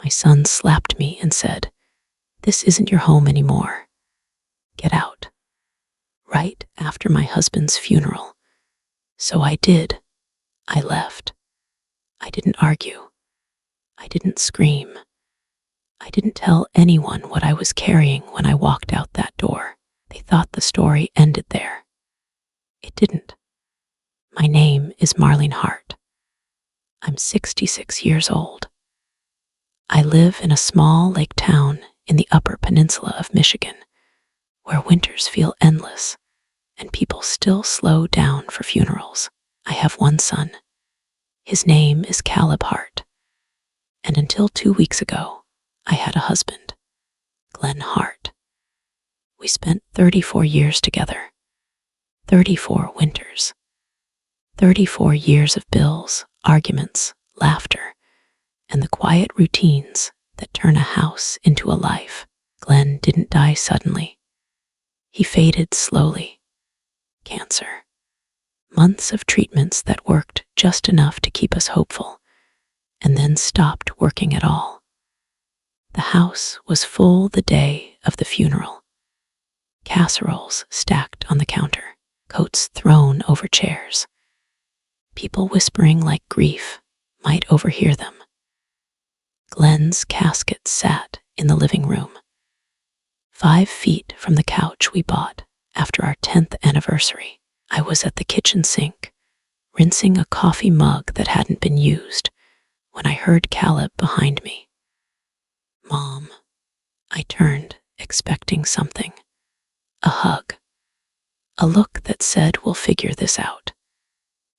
My son slapped me and said, "This isn't your home anymore. Get out." Right after my husband's funeral. So I did. I left. I didn't argue. I didn't scream. I didn't tell anyone what I was carrying when I walked out that door. They thought the story ended there. It didn't. My name is Marlene Hart. I'm 66 years old. I live in a small lake town in the Upper Peninsula of Michigan, where winters feel endless and people still slow down for funerals. I have one son. His name is Caleb Hart. And until 2 weeks ago, I had a husband, Glenn Hart. We spent 34 years together, 34 winters, 34 years of bills, arguments, laughter, and the quiet routines that turn a house into a life. Glenn didn't die suddenly. He faded slowly. Cancer. Months of treatments that worked just enough to keep us hopeful, and then stopped working at all. The house was full the day of the funeral. Casseroles stacked on the counter, coats thrown over chairs. People whispering like grief might overhear them. Glenn's casket sat in the living room, 5 feet from the couch we bought after our 10th anniversary. I was at the kitchen sink, rinsing a coffee mug that hadn't been used, when I heard Caleb behind me. "Mom." I turned, expecting something. A hug. A look that said, "We'll figure this out."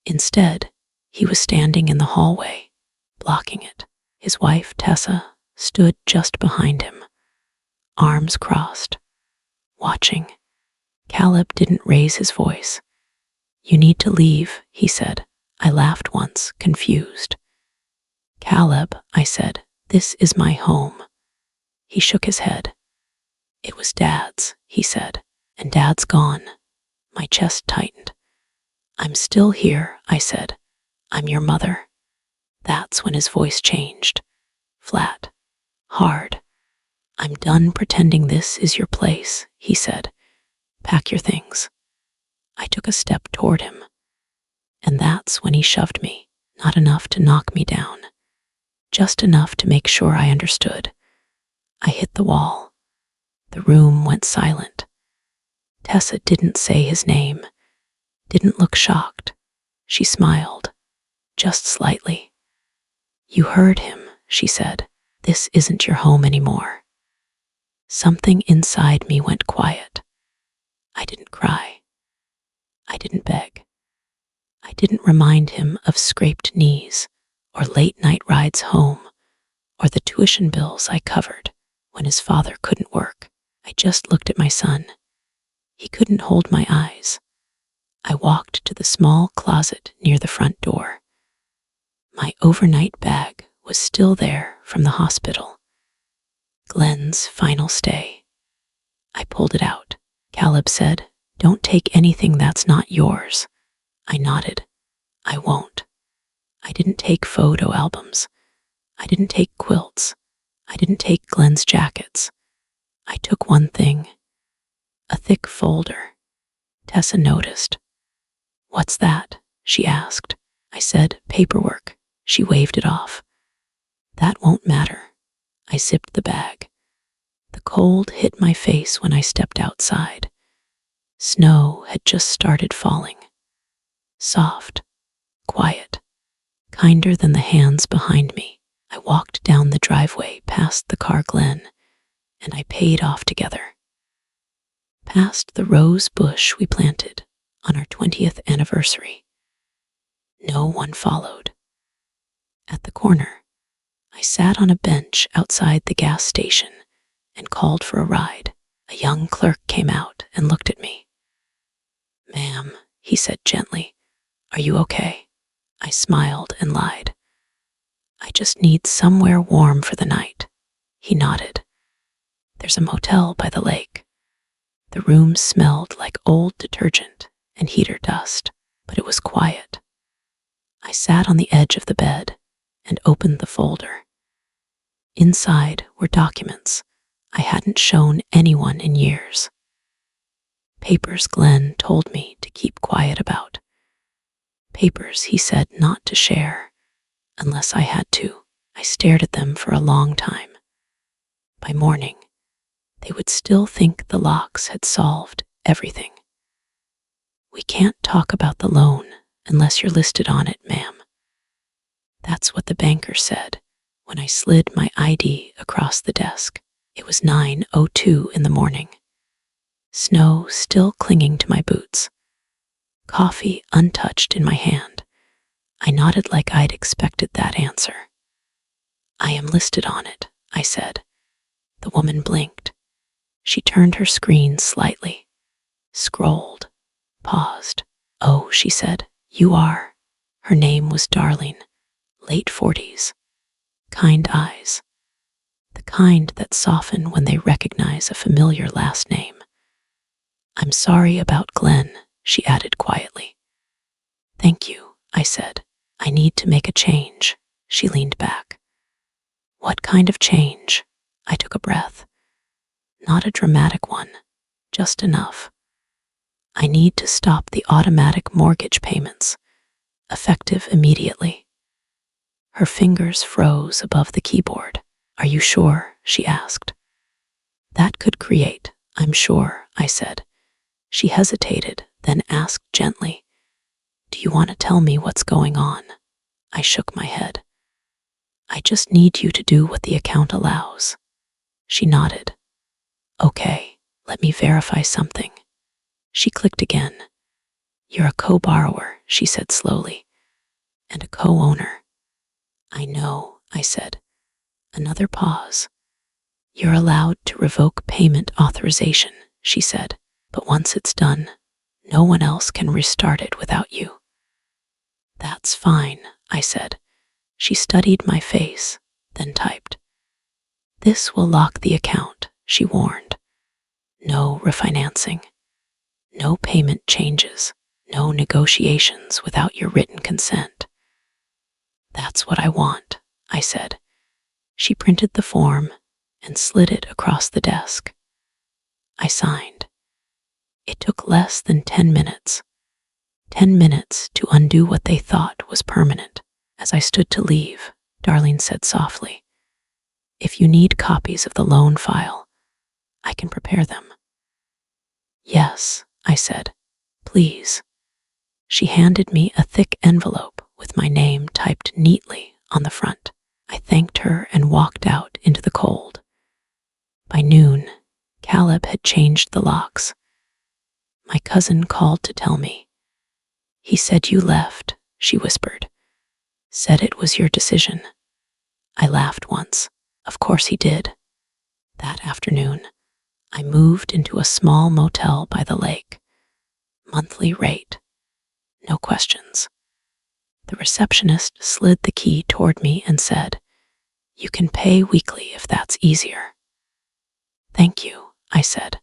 Instead, he was standing in the hallway, blocking it. His wife, Tessa, stood just behind him, arms crossed, watching. Caleb didn't raise his voice. "You need to leave," he said. I laughed once, confused. "Caleb," I said, "this is my home." He shook his head. "It was Dad's," he said, "and Dad's gone." My chest tightened. "I'm still here," I said. "I'm your mother." That's when his voice changed. Flat. Hard. "I'm done pretending this is your place," he said. "Pack your things." I took a step toward him, and that's when he shoved me, not enough to knock me down, just enough to make sure I understood. I hit the wall. The room went silent. Tessa didn't say his name, didn't look shocked. She smiled, just slightly. "You heard him," she said. "This isn't your home anymore." Something inside me went quiet. I didn't cry. I didn't beg. I didn't remind him of scraped knees or late-night rides home or the tuition bills I covered when his father couldn't work. I just looked at my son. He couldn't hold my eyes. I walked to the small closet near the front door. My overnight bag was still there from the hospital. Glenn's final stay. I pulled it out. Caleb said, "Don't take anything that's not yours." I nodded. "I won't." I didn't take photo albums. I didn't take quilts. I didn't take Glenn's jackets. I took one thing. A thick folder. Tessa noticed. "What's that?" she asked. I said, "Paperwork." She waved it off. "That won't matter." I zipped the bag. The cold hit my face when I stepped outside. Snow had just started falling. Soft, quiet, kinder than the hands behind me. I walked down the driveway past the car Glenn, and I paid off together. Past the rose bush we planted on our 20th anniversary. No one followed. At the corner, I sat on a bench outside the gas station and called for a ride. A young clerk came out and looked at me. "Ma'am," he said gently, "are you okay?" I smiled and lied. "I just need somewhere warm for the night." He nodded. "There's a motel by the lake." The room smelled like old detergent and heater dust, but it was quiet. I sat on the edge of the bed and opened the folder. Inside were documents I hadn't shown anyone in years. Papers Glenn told me to keep quiet about. Papers he said not to share unless I had to. I stared at them for a long time. By morning, they would still think the locks had solved everything. We can't talk about the loan unless you're listed on it, ma'am. That's what the banker said when I slid my ID across the desk. It was 9:02 in the morning. Snow still clinging to my boots. Coffee untouched in my hand. I nodded like I'd expected that answer. I am listed on it, I said. The woman blinked. She turned her screen slightly, scrolled, paused. Oh, she said, you are. Her name was Darlene, late 40s. Kind eyes. The kind that soften when they recognize a familiar last name. I'm sorry about Glenn, she added quietly. Thank you, I said. I need to make a change. She leaned back. What kind of change? I took a breath. Not a dramatic one, just enough. I need to stop the automatic mortgage payments, effective immediately. Her fingers froze above the keyboard. Are you sure? She asked. That could create, I'm sure, I said. She hesitated, then asked gently, do you want to tell me what's going on? I shook my head. I just need you to do what the account allows. She nodded. Okay, let me verify something. She clicked again. You're a co-borrower, she said slowly, and a co-owner. I know, I said. Another pause. You're allowed to revoke payment authorization, she said, but once it's done, no one else can restart it without you. That's fine, I said. She studied my face, then typed. This will lock the account, she warned. No refinancing. No payment changes. No negotiations without your written consent. That's what I want, I said. She printed the form and slid it across the desk. I signed. It took less than 10 minutes. 10 minutes to undo what they thought was permanent. As I stood to leave, Darlene said softly, if you need copies of the loan file, I can prepare them. Yes, I said, please. She handed me a thick envelope with my name typed neatly on the front. I thanked her and walked out into the cold. By noon, Caleb had changed the locks. My cousin called to tell me. He said you left, she whispered. Said it was your decision. I laughed once. Of course he did. That afternoon, I moved into a small motel by the lake. Monthly rate. No questions. The receptionist slid the key toward me and said, you can pay weekly if that's easier. Thank you, I said.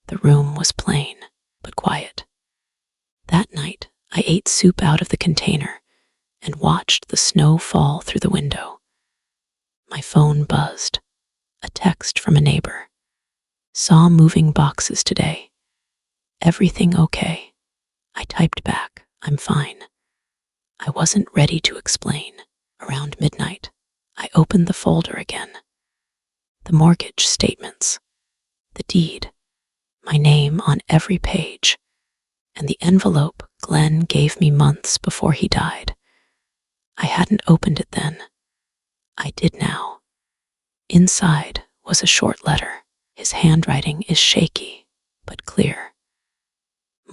The room was plain, but quiet. That night, I ate soup out of the container and watched the snow fall through the window. My phone buzzed. A text from a neighbor. Saw moving boxes today. Everything okay? I typed back, I'm fine. I wasn't ready to explain. Around midnight, I opened the folder again. The mortgage statements, the deed, my name on every page, and the envelope Glenn gave me months before he died. I hadn't opened it then. I did now. Inside was a short letter. His handwriting is shaky, but clear.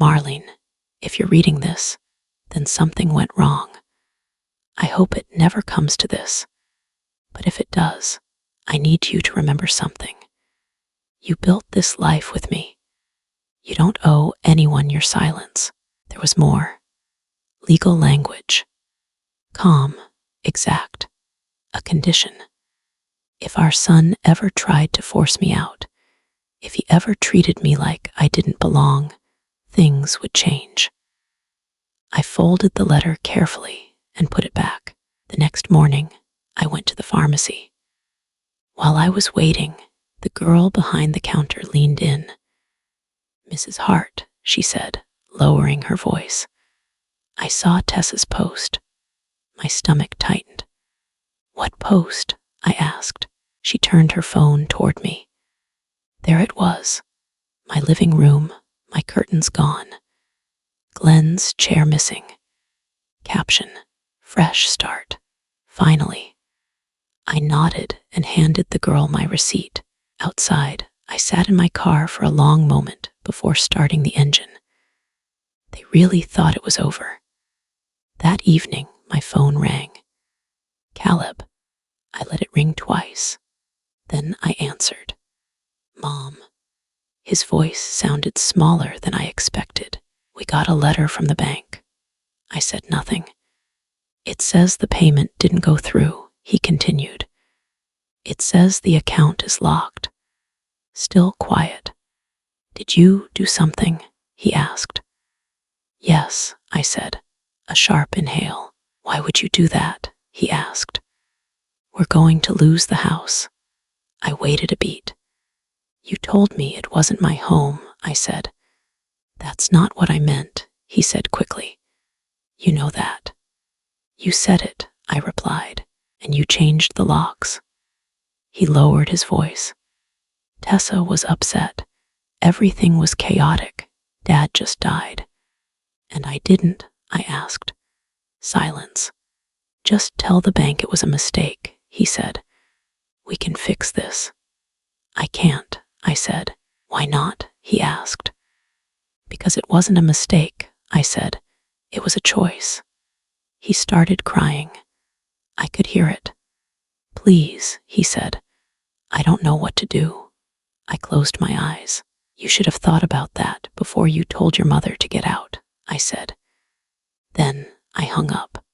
Marlene, if you're reading this, then something went wrong. I hope it never comes to this. But if it does, I need you to remember something. You built this life with me. You don't owe anyone your silence. There was more. Legal language. Calm, exact. A condition. If our son ever tried to force me out, if he ever treated me like I didn't belong, things would change. I folded the letter carefully and put it back. The next morning, I went to the pharmacy. While I was waiting, the girl behind the counter leaned in. "Mrs. Hart," she said, lowering her voice. "I saw Tessa's post." My stomach tightened. "What post?" I asked. She turned her phone toward me. There it was. My living room, my curtains gone. Glenn's chair missing. Caption: "Fresh start. Finally." I nodded and handed the girl my receipt. Outside, I sat in my car for a long moment before starting the engine. They really thought it was over. That evening, my phone rang. "Caleb." I let it ring twice. Then I answered. "Mom." His voice sounded smaller than I expected. "We got a letter from the bank." I said nothing. "It says the payment didn't go through," he continued. "It says the account is locked." Still quiet. "Did you do something?" he asked. "Yes," I said, a sharp inhale. "Why would you do that?" he asked. "We're going to lose the house." I waited a beat. "You told me it wasn't my home," I said. "That's not what I meant," he said quickly. "You know that." "You said it," I replied, "and you changed the locks." He lowered his voice. "Tessa was upset. Everything was chaotic. Dad just died." "And I didn't?" I asked. Silence. "Just tell the bank it was a mistake," he said. "We can fix this." "I can't," I said. "Why not?" he asked. "Because it wasn't a mistake," I said. "It was a choice." He started crying. I could hear it. "Please," he said. "I don't know what to do." I closed my eyes. "You should have thought about that before you told your mother to get out," I said. Then I hung up.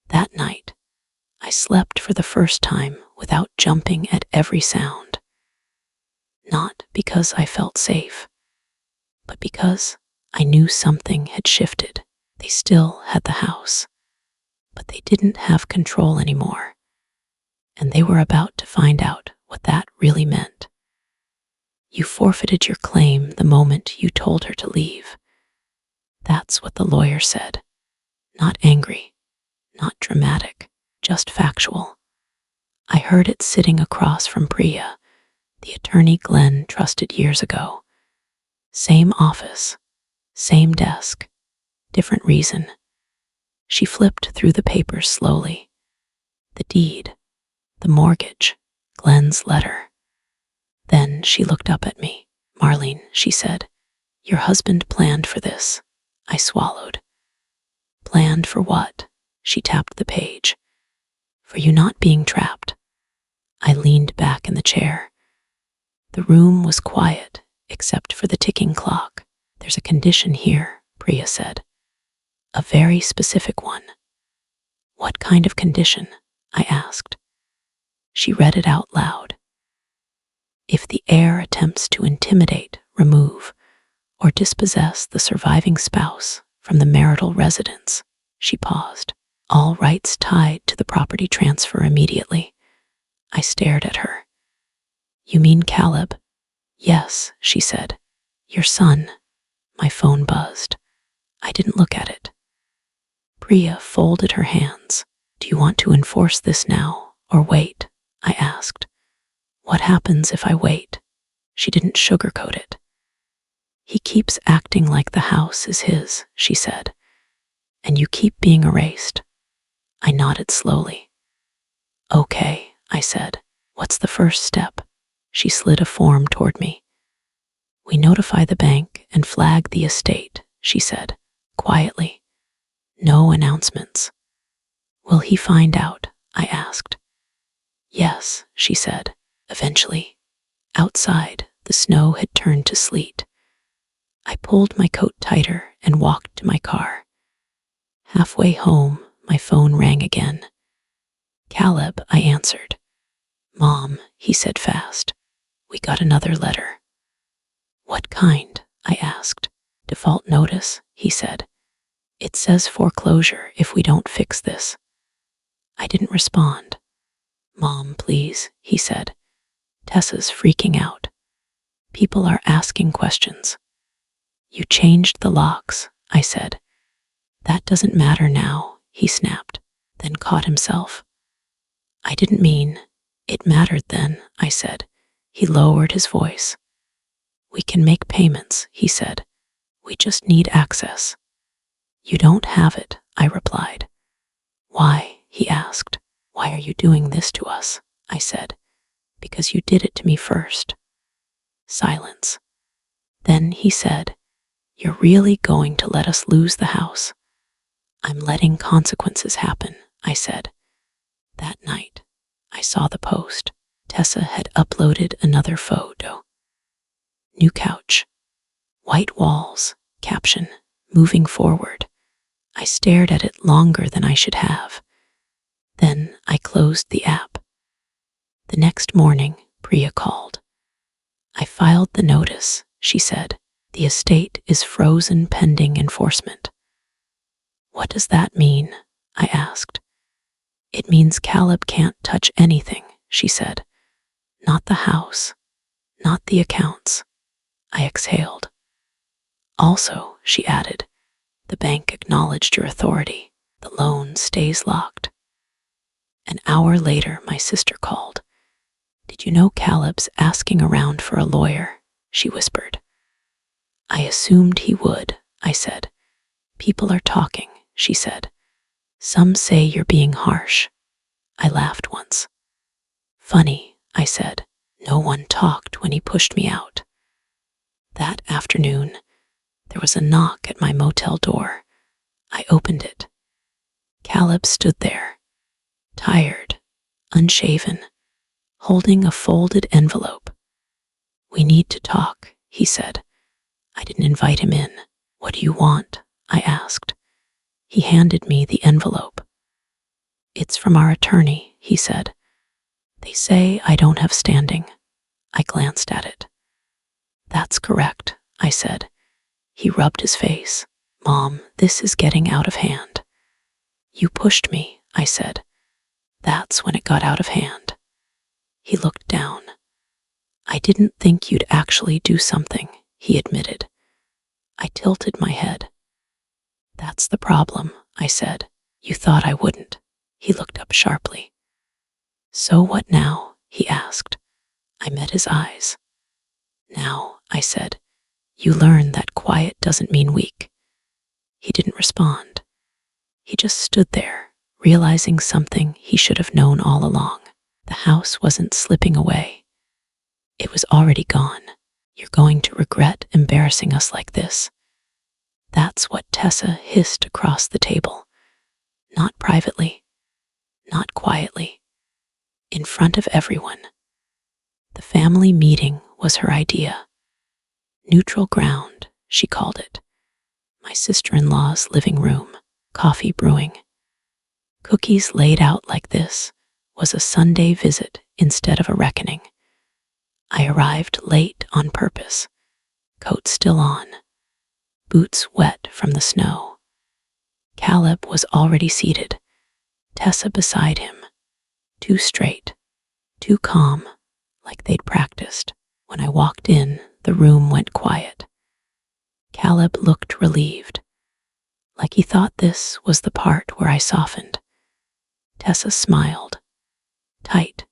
That night, I slept for the first time without jumping at every sound. Not because I felt safe, but because I knew something had shifted. They still had the house, but they didn't have control anymore, and they were about to find out what that really meant. "You forfeited your claim the moment you told her to leave." That's what the lawyer said. Not angry, not dramatic, just factual. I heard it sitting across from Priya, the attorney Glenn trusted years ago. Same office, same desk, different reason. She flipped through the papers slowly. The deed, the mortgage, Glenn's letter. Then she looked up at me. "Marlene," she said, "your husband planned for this." I swallowed. "Planned for what?" She tapped the page. "For you not being trapped." I leaned back in the chair. The room was quiet, except for the ticking clock. "There's a condition here," Priya said. "A very specific one." "What kind of condition?" I asked. She read it out loud. "If the heir attempts to intimidate, remove, or dispossess the surviving spouse from the marital residence." She paused. "All rights tied to the property transfer immediately." I stared at her. "You mean Caleb?" "Yes," she said. "Your son." My phone buzzed. I didn't look at it. Priya folded her hands. "Do you want to enforce this now or wait?" I asked. "What happens if I wait?" She didn't sugarcoat it. "He keeps acting like the house is his," she said. "And you keep being erased." I nodded slowly. "Okay," I said. "What's the first step?" She slid a form toward me. "We notify the bank and flag the estate," she said, quietly. "No announcements." "Will he find out?" I asked. "Yes," she said, eventually. Outside, the snow had turned to sleet. I pulled my coat tighter and walked to my car. Halfway home, my phone rang again. "Caleb," I answered. "Mom," he said fast. "We got another letter." "What kind?" I asked. "Default notice," he said. "It says foreclosure if we don't fix this." I didn't respond. Mom, please, he said. Tessa's freaking out. People are asking questions. You changed the locks, I said. That doesn't matter now, he snapped, then caught himself. I didn't mean. It mattered then, I said. He lowered his voice. We can make payments, he said. We just need access. You don't have it, I replied. Why? He asked. Why are you doing this to us? I said. Because you did it to me first. Silence. Then he said, You're really going to let us lose the house? I'm letting consequences happen, I said. That night, I saw the post. Tessa had uploaded another photo. New couch. White walls. Caption. Moving forward. I stared at it longer than I should have. Then I closed the app. The next morning, Priya called. I filed the notice, she said. The estate is frozen pending enforcement. What does that mean? I asked. It means Caleb can't touch anything, she said. Not the house, not the accounts. I exhaled. Also, she added, the bank acknowledged your authority. The loan stays locked. An hour later, my sister called. Did you know Caleb's asking around for a lawyer? She whispered. I assumed he would, I said. People are talking, she said. Some say you're being harsh. I laughed once. Funny, I said. No one talked when he pushed me out. That afternoon, there was a knock at my motel door. I opened it. Caleb stood there, tired, unshaven, holding a folded envelope. We need to talk, he said. I didn't invite him in. What do you want? I asked. He handed me the envelope. It's from our attorney, he said. They say I don't have standing. I glanced at it. That's correct, I said. He rubbed his face. Mom, this is getting out of hand. You pushed me, I said. That's when it got out of hand. He looked down. I didn't think you'd actually do something, he admitted. I tilted my head. That's the problem, I said. You thought I wouldn't. He looked up sharply. So what now? He asked. I met his eyes. Now, I said, you learn that quiet doesn't mean weak. He didn't respond. He just stood there, realizing something he should have known all along. The house wasn't slipping away. It was already gone. You're going to regret embarrassing us like this. That's what Tessa hissed across the table. Not privately, not quietly, in front of everyone. The family meeting was her idea. Neutral ground, she called it. My sister-in-law's living room, coffee brewing. Cookies laid out like this was a Sunday visit instead of a reckoning. I arrived late on purpose, coat still on, boots wet from the snow. Caleb was already seated, Tessa beside him, too straight, too calm, like they'd practiced. When I walked in, the room went quiet. Caleb looked relieved, like he thought this was the part where I softened. Tessa smiled. Tight.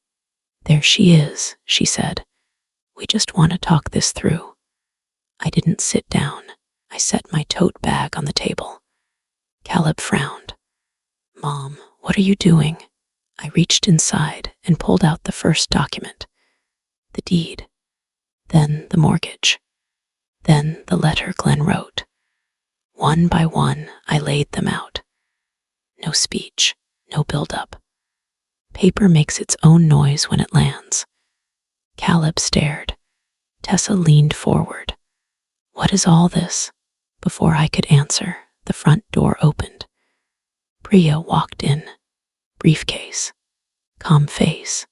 There she is, she said. We just want to talk this through. I didn't sit down. I set my tote bag on the table. Caleb frowned. Mom, what are you doing? I reached inside and pulled out the first document. The deed. Then the mortgage. Then the letter Glenn wrote. One by one, I laid them out. No speech, no build-up. Paper makes its own noise when it lands. Caleb stared. Tessa leaned forward. What is all this? Before I could answer, the front door opened. Priya walked in. Briefcase. Calm face.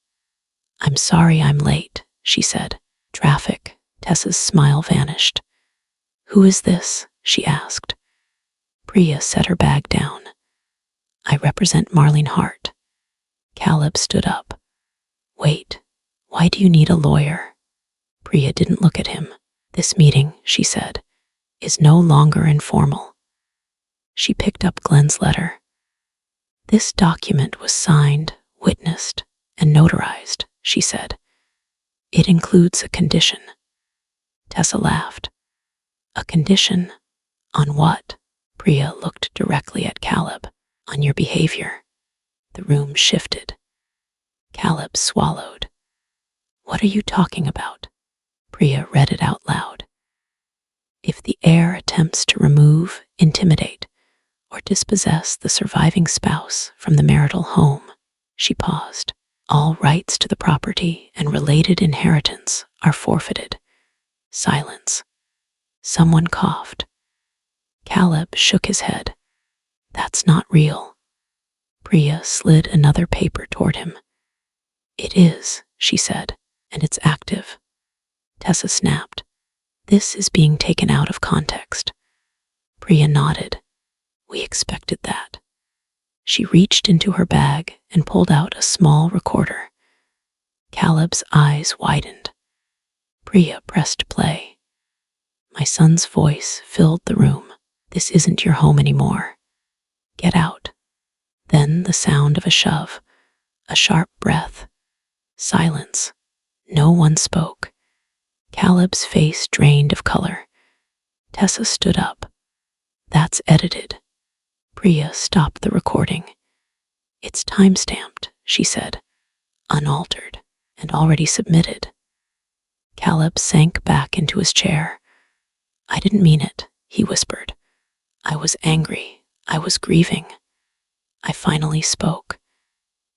I'm sorry I'm late, she said. Traffic. Tessa's smile vanished. Who is this? She asked. Priya set her bag down. I represent Marlene Hart. Caleb stood up. Wait, why do you need a lawyer? Priya didn't look at him. This meeting, she said, is no longer informal. She picked up Glenn's letter. This document was signed, witnessed, and notarized, she said. It includes a condition. Tessa laughed. A condition? On what? Priya looked directly at Caleb. On your behavior. The room shifted. Caleb swallowed. What are you talking about? Priya read it out loud. If the heir attempts to remove, intimidate, or dispossess the surviving spouse from the marital home, she paused. All rights to the property and related inheritance are forfeited. Silence. Someone coughed. Caleb shook his head. That's not real. Priya slid another paper toward him. It is, she said, and it's active. Tessa snapped. This is being taken out of context. Priya nodded. We expected that. She reached into her bag and pulled out a small recorder. Caleb's eyes widened. Priya pressed play. My son's voice filled the room. This isn't your home anymore. Get out. Then the sound of a shove, a sharp breath. Silence. No one spoke. Caleb's face drained of color. Tessa stood up. That's edited. Priya stopped the recording. It's time-stamped, she said, unaltered and already submitted. Caleb sank back into his chair. I didn't mean it, he whispered. I was angry. I was grieving. I finally spoke.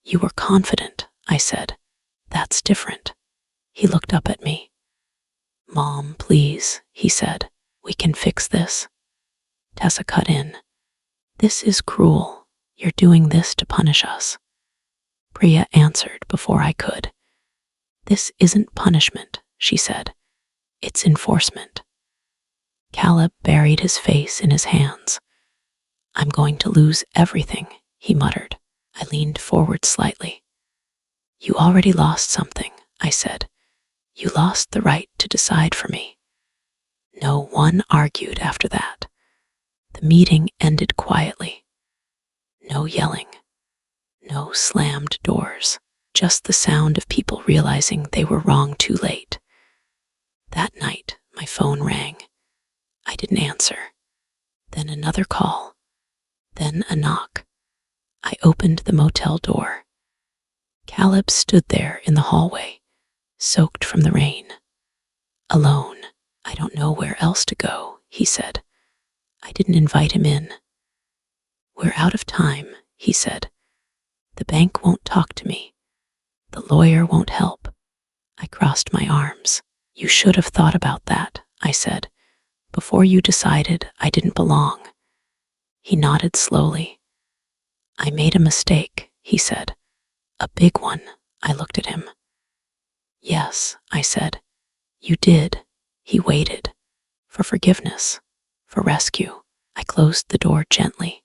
You were confident, I said. That's different. He looked up at me. Mom, please, he said. We can fix this. Tessa cut in. This is cruel. You're doing this to punish us. Priya answered before I could. This isn't punishment, she said. It's enforcement. Caleb buried his face in his hands. I'm going to lose everything, he muttered. I leaned forward slightly. You already lost something, I said. You lost the right to decide for me. No one argued after that. The meeting ended quietly. No yelling. No slammed doors. Just the sound of people realizing they were wrong too late. That night, my phone rang. I didn't answer. Then another call. Then a knock. I opened the motel door. Caleb stood there in the hallway, soaked from the rain. Alone. I don't know where else to go, he said. I didn't invite him in. We're out of time, he said. The bank won't talk to me. The lawyer won't help. I crossed my arms. You should have thought about that, I said, before you decided I didn't belong. He nodded slowly. I made a mistake, he said. A big one. I looked at him. Yes, I said. You did. He waited. For forgiveness. For rescue. I closed the door gently.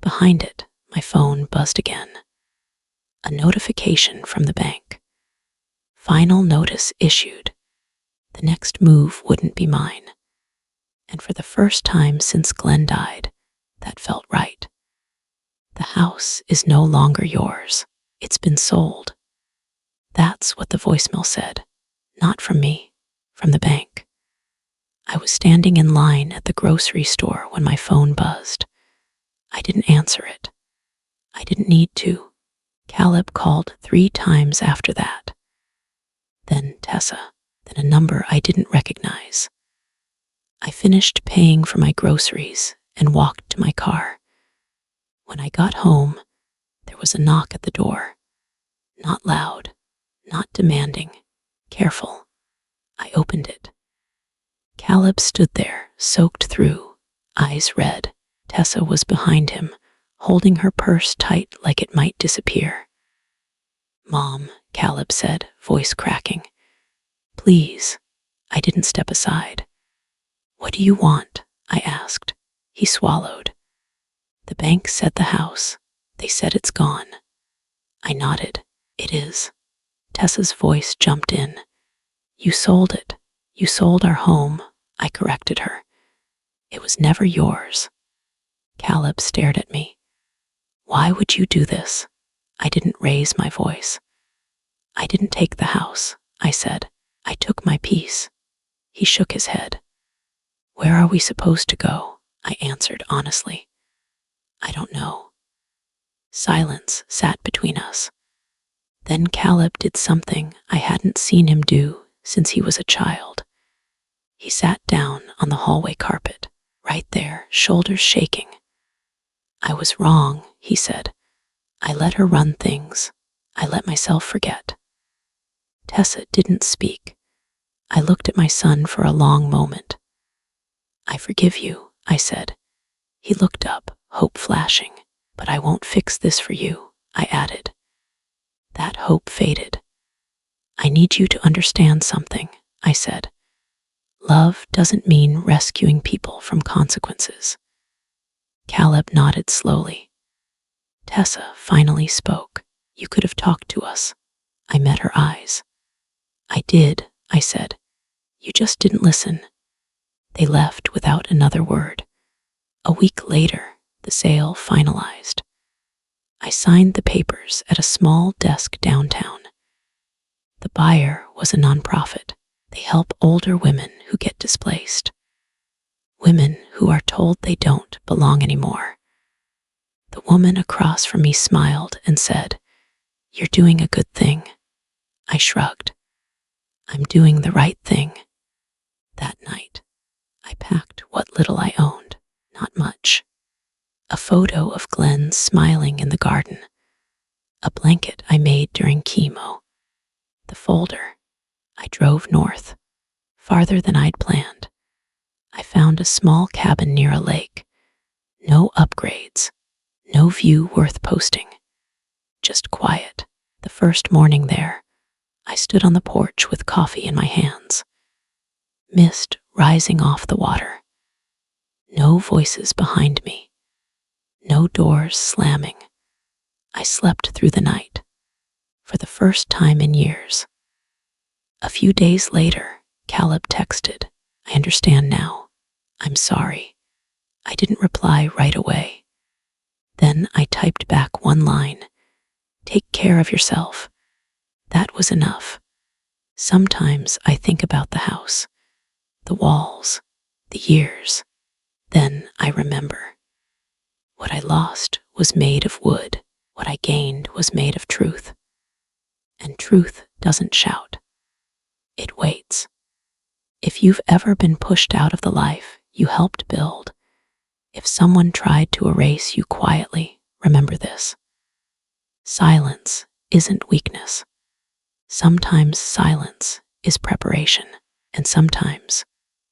Behind it, my phone buzzed again. A notification from the bank. Final notice issued. The next move wouldn't be mine. And for the first time since Glenn died, that felt right. The house is no longer yours. It's been sold. That's what the voicemail said. Not from me, from the bank. I was standing in line at the grocery store when my phone buzzed. I didn't answer it. I didn't need to. Caleb called 3 times after that. Then Tessa, then a number I didn't recognize. I finished paying for my groceries and walked to my car. When I got home, there was a knock at the door. Not loud, not demanding, careful. I opened it. Caleb stood there, soaked through, eyes red. Tessa was behind him, holding her purse tight like it might disappear. Mom, Caleb said, voice cracking. Please. I didn't step aside. What do you want? I asked. He swallowed. The bank said the house. They said it's gone. I nodded. It is. Tessa's voice jumped in. You sold it. You sold our home, I corrected her. It was never yours. Caleb stared at me. Why would you do this? I didn't raise my voice. I didn't take the house, I said. I took my piece. He shook his head. Where are we supposed to go? I answered honestly. I don't know. Silence sat between us. Then Caleb did something I hadn't seen him do since he was a child. He sat down on the hallway carpet, right there, shoulders shaking. I was wrong, he said. I let her run things. I let myself forget. Tessa didn't speak. I looked at my son for a long moment. I forgive you, I said. He looked up, hope flashing. But I won't fix this for you, I added. That hope faded. I need you to understand something, I said. Love doesn't mean rescuing people from consequences. Caleb nodded slowly. Tessa finally spoke. You could have talked to us. I met her eyes. I did, I said. You just didn't listen. They left without another word. A week later, the sale finalized. I signed the papers at a small desk downtown. The buyer was a nonprofit. They help older women who get displaced. Women who are told they don't belong anymore. The woman across from me smiled and said, You're doing a good thing. I shrugged. I'm doing the right thing. That night, I packed what little I owned, not much. A photo of Glenn smiling in the garden. A blanket I made during chemo. The folder. I drove north, farther than I'd planned. I found a small cabin near a lake. No upgrades. No view worth posting. Just quiet. The first morning there, I stood on the porch with coffee in my hands. Mist rising off the water. No voices behind me. No doors slamming. I slept through the night, for the first time in years. A few days later, Caleb texted, I understand now. I'm sorry. I didn't reply right away. Then I typed back one line. Take care of yourself. That was enough. Sometimes I think about the house, the walls, the years. Then I remember. What I lost was made of wood. What I gained was made of truth. And truth doesn't shout. It waits. If you've ever been pushed out of the life you helped build, if someone tried to erase you quietly, remember this. Silence isn't weakness. Sometimes silence is preparation, and sometimes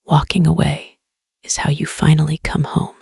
walking away is how you finally come home.